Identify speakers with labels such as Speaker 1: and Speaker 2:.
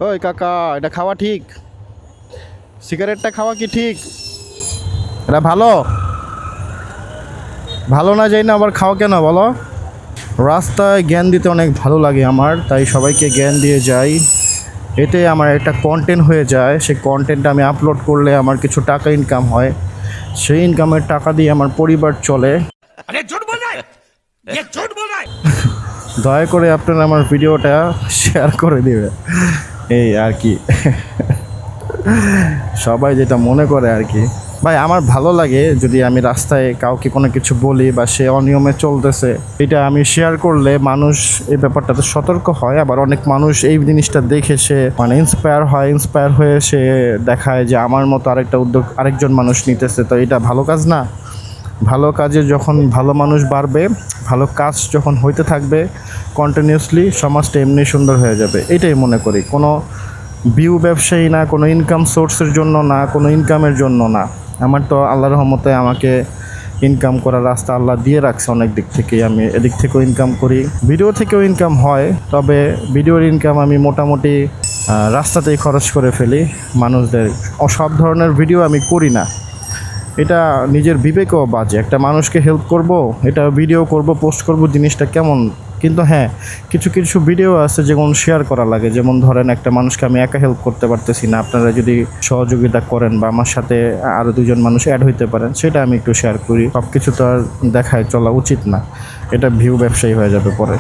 Speaker 1: ওই কাকা, এটা খাওয়া ঠিক? সিগারেটটা খাওয়া কি ঠিক? এটা ভালো? ভালো না যাই না আবার খাওয়া কেন বলো? রাস্তায় জ্ঞান দিতে অনেক ভালো লাগে আমার, তাই সবাইকে জ্ঞান দিয়ে যাই। এতে আমার একটা কন্টেন্ট হয়ে যায়, সেই কন্টেন্টটা আমি আপলোড করলে আমার কিছু টাকা ইনকাম হয়, সেই ইনকামের টাকা দিয়ে আমার পরিবার চলে। দয়া করে আপনারা আমার ভিডিওটা শেয়ার করে দিবে, এই আর কি। সবাই যেটা মনে করে আর কি। ভাই আমার ভালো লাগে যদি আমি রাস্তায় কাউকে কোনো কিছু বলি বা সে অনিয়মে চলতেছে, এটা আমি শেয়ার করলে মানুষ এই ব্যাপারটাতে সতর্ক হয়। আবার অনেক মানুষ এই জিনিসটা দেখে সে মানে ইন্সপায়ার হয়ে সে দেখায় যে আমার মতো আরেকটা উদ্যোগ আরেকজন মানুষ নিতেছে, তো এটা ভালো কাজ না? ভালো কাজে যখন ভালো মানুষ বাড়বে, ভালো কাজ যখন হইতে থাকবে কন্টিনিউয়াসলি, সমাজটা এমনি সুন্দর হয়ে যাবে, এটাই মনে করি। কোনো ভিউ ব্যবসায়ী না, কোনো ইনকাম সোর্সের জন্য না, কোনো ইনকামের জন্য না। আমার তো আল্লাহর রহমতে আমাকে ইনকাম করার রাস্তা আল্লাহ দিয়ে রাখছে অনেক দিক থেকেই। আমি এদিক থেকেও ইনকাম করি, ভিডিও থেকেও ইনকাম হয়। তবে ভিডিওর ইনকাম আমি মোটামুটি রাস্তাতেই খরচ করে ফেলি মানুষদের। সব ধরনের ভিডিও আমি করি না, এটা নিজের বিবেকেও বাজে। একটা মানুষকে হেল্প করব, এটা ভিডিও করব, পোস্ট করব, জিনিসটা কেমন? কিন্তু হ্যাঁ, কিছু কিছু ভিডিও আছে যেমন শেয়ার করা লাগে। যেমন ধরেন একটা মানুষকে আমি একা হেল্প করতে পারতেছি না, আপনারা যদি সহযোগিতা করেন বা আমার সাথে আরও দুজন মানুষ অ্যাড হইতে পারেন, সেটা আমি একটু শেয়ার করি। সব কিছু তো আর দেখায় চলা উচিত না, এটা ভিউ ব্যবসায়ী হয়ে যাবে পরে।